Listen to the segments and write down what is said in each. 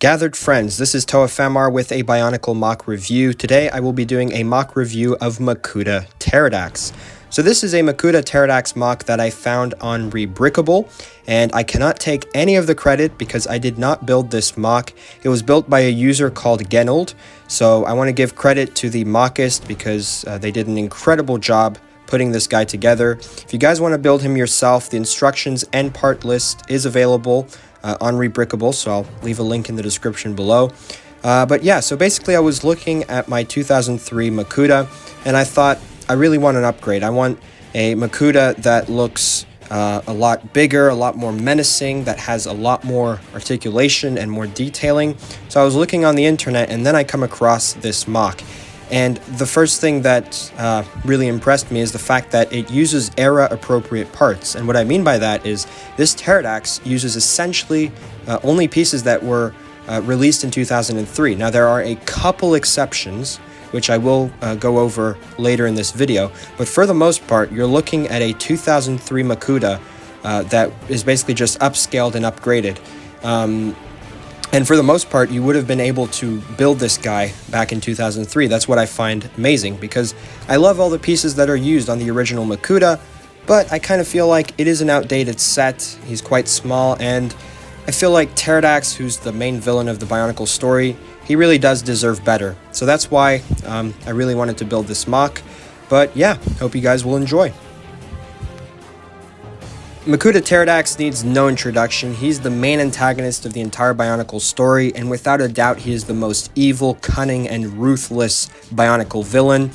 Gathered friends, this is Toa Famar with a Bionicle MOC review. Today I will be doing a MOC review of Makuta Teridax. So this is a Makuta Teridax MOC that I found on Rebrickable, and I cannot take any of the credit because I did not build this MOC. It was built by a user called Genlld, so I want to give credit to the MOCIst because they did an incredible job putting this guy together. If you guys want to build him yourself, the instructions and part list is available on Rebrickable, so I'll leave a link in the description below. But yeah, so basically I was looking at my 2003 Makuta, and I thought I really want an upgrade. I want a Makuta that looks a lot bigger, a lot more menacing, that has a lot more articulation and more detailing. So I was looking on the internet, and then I come across this MOC. And the first thing that really impressed me is the fact that it uses era-appropriate parts. And what I mean by that is this Teridax uses essentially only pieces that were released in 2003. Now, there are a couple exceptions, which I will go over later in this video. But for the most part, you're looking at a 2003 Makuta that is basically just upscaled and upgraded. And for the most part, you would have been able to build this guy back in 2003. That's what I find amazing, because I love all the pieces that are used on the original Makuta, but I kind of feel like it is an outdated set. He's quite small, and I feel like Teridax, who's the main villain of the Bionicle story, he really does deserve better. So that's why I really wanted to build this MOC. But yeah, hope you guys will enjoy. Makuta Teridax needs no introduction. He's the main antagonist of the entire Bionicle story, and without a doubt, he is the most evil, cunning, and ruthless Bionicle villain.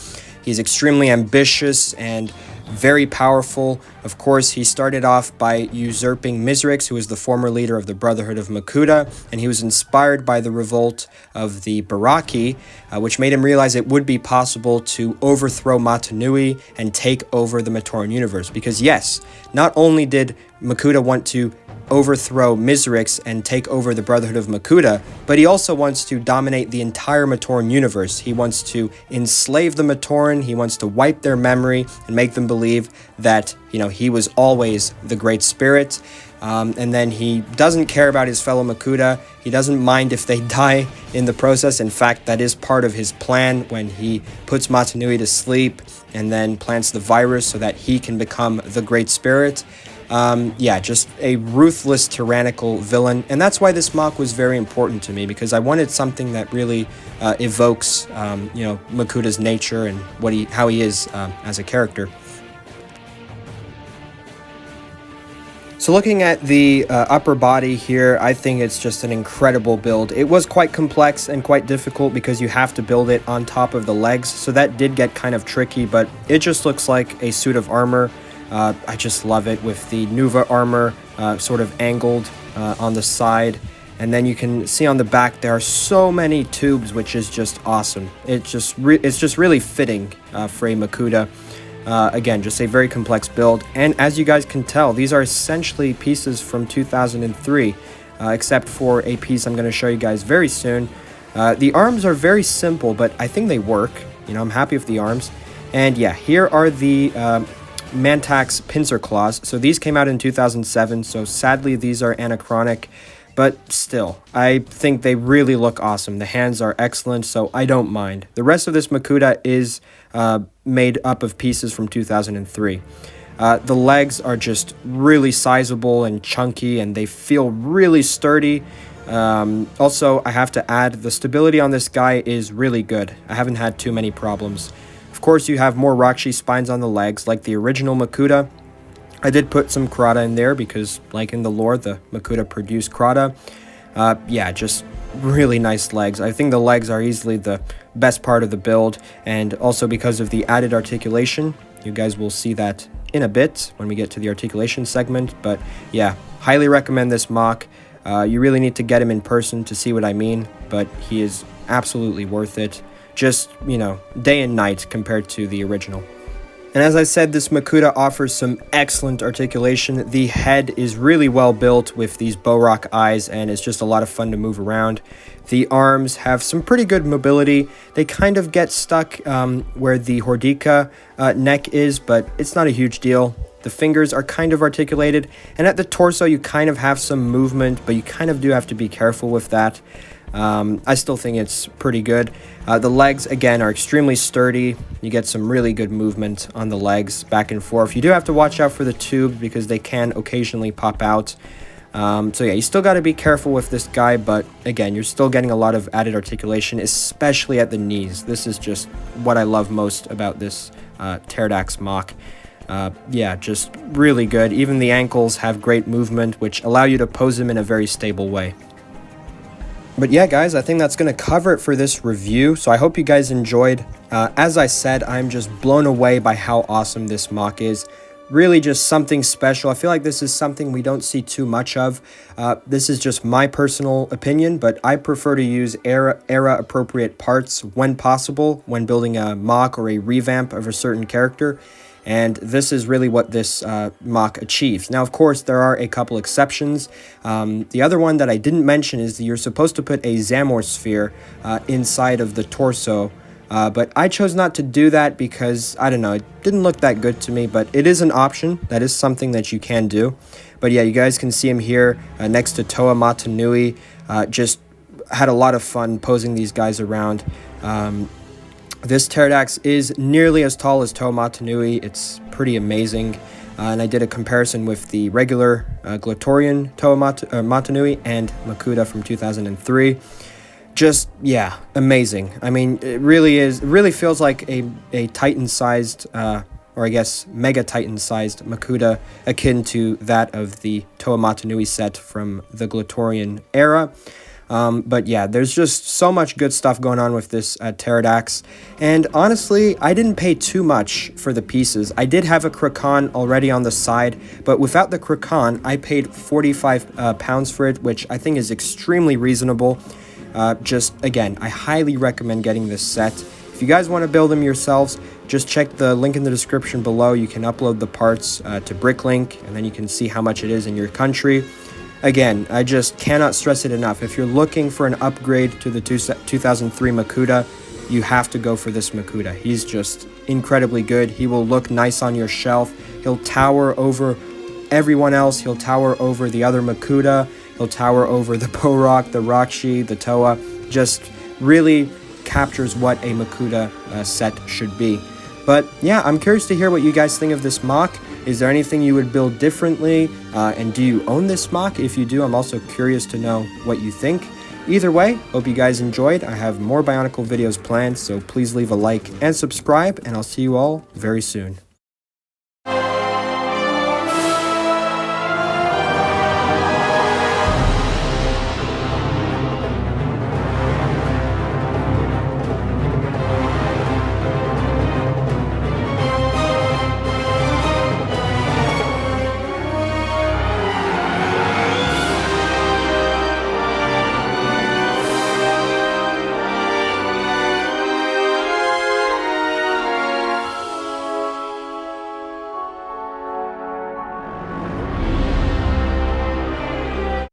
He's extremely ambitious and very powerful. Of course, he started off by usurping MOCIst, who was the former leader of the Brotherhood of Makuta, and he was inspired by the revolt of the Baraki, which made him realize it would be possible to overthrow Mata Nui and take over the Matoran universe. Because yes, not only did Makuta want to overthrow MOCIst and take over the Brotherhood of Makuta, but he also wants to dominate the entire Matoran universe. He wants to enslave the Matoran, he wants to wipe their memory and make them believe that, you know, he was always the Great Spirit. And then he doesn't care about his fellow Makuta. He doesn't mind if they die in the process. In fact, that is part of his plan when he puts Mata Nui to sleep and then plants the virus so that he can become the Great Spirit. Yeah, just a ruthless, tyrannical villain, and that's why this MOC was very important to me, because I wanted something that really evokes, you know, Makuta's nature and how he is as a character. So looking at the upper body here, I think it's just an incredible build. It was quite complex and quite difficult because you have to build it on top of the legs, so that did get kind of tricky, but it just looks like a suit of armor. I just love it with the Nuva armor sort of angled on the side, and then you can see on the back there are so many tubes, which is just awesome. It's just really fitting for a Makuta. Again, just a very complex build, and as you guys can tell, these are essentially pieces from 2003, except for a piece I'm going to show you guys very soon. The arms are very simple, but I think they work. You know, I'm happy with the arms. And yeah, here are the Mantax pincer claws. So these came out in 2007, so sadly these are anachronic, but still, I think they really look awesome. The hands are excellent, so I don't mind. The rest of this Makuta is made up of pieces from 2003. The legs are just really sizable and chunky, and they feel really sturdy. Also, I have to add, the stability on this guy is really good. I haven't had too many problems. Of course, you have more Rakshi spines on the legs, like the original Makuta. I did put some Krata in there because, like in the lore, the Makuta produced Krata. Yeah, just really nice legs. I think the legs are easily the best part of the build, and also because of the added articulation. You guys will see that in a bit when we get to the articulation segment, but yeah, highly recommend this MOC. You really need to get him in person to see what I mean, but he is absolutely worth it. Just, you know, day and night compared to the original. And as I said, this Makuta offers some excellent articulation. The head is really well built with these Borak eyes, and it's just a lot of fun to move around. The arms have some pretty good mobility. They kind of get stuck where the Hordika neck is, but it's not a huge deal. The fingers are kind of articulated, and at the torso you kind of have some movement, but you kind of do have to be careful with that. I still think it's pretty good. The legs, again, are extremely sturdy. You get some really good movement on the legs, back and forth. You do have to watch out for the tube because they can occasionally pop out. So yeah, you still got to be careful with this guy, but again, you're still getting a lot of added articulation, especially at the knees. This is just what I love most about this Teridax MOC. Yeah, just really good. Even the ankles have great movement, which allow you to pose them in a very stable way. But yeah, guys, I think that's going to cover it for this review. So I hope you guys enjoyed. As I said, I'm just blown away by how awesome this MOC is. Really just something special. I feel like this is something we don't see too much of. This is just my personal opinion, but I prefer to use era-appropriate parts when possible when building a MOC or a revamp of a certain character. And this is really what this MOC achieves. Now, of course, there are a couple exceptions. The other one that I didn't mention is that you're supposed to put a Zamor sphere inside of the torso. But I chose not to do that because, I don't know, it didn't look that good to me, but it is an option. That is something that you can do. But yeah, you guys can see him here next to Toa Matanui. Just had a lot of fun posing these guys around. This Teridax is nearly as tall as Toa Matanui. It's pretty amazing. And I did a comparison with the regular Glatorian Toa Matanui and Makuta from 2003. Just, yeah, amazing. I mean, it really feels like a Titan-sized, or I guess Mega Titan-sized Makuta, akin to that of the Toa Matanui set from the Glatorian era. But yeah, there's just so much good stuff going on with this Teridax. And honestly, I didn't pay too much for the pieces. I did have a Krakan already on the side, but without the Krakan, I paid 45 pounds for it, which I think is extremely reasonable. Just, again, I highly recommend getting this set. If you guys want to build them yourselves, just check the link in the description below. You can upload the parts to Bricklink, and then you can see how much it is in your country. Again, I just cannot stress it enough. If you're looking for an upgrade to the 2003 Makuta, you have to go for this Makuta. He's just incredibly good. He will look nice on your shelf. He'll tower over everyone else. He'll tower over the other Makuta. He'll tower over the Porok, the Rachi, the Toa. Just really captures what a Makuta set should be. But yeah, I'm curious to hear what you guys think of this MOC. Is there anything you would build differently? And do you own this MOC? If you do, I'm also curious to know what you think. Either way, hope you guys enjoyed. I have more Bionicle videos planned, so please leave a like and subscribe, and I'll see you all very soon.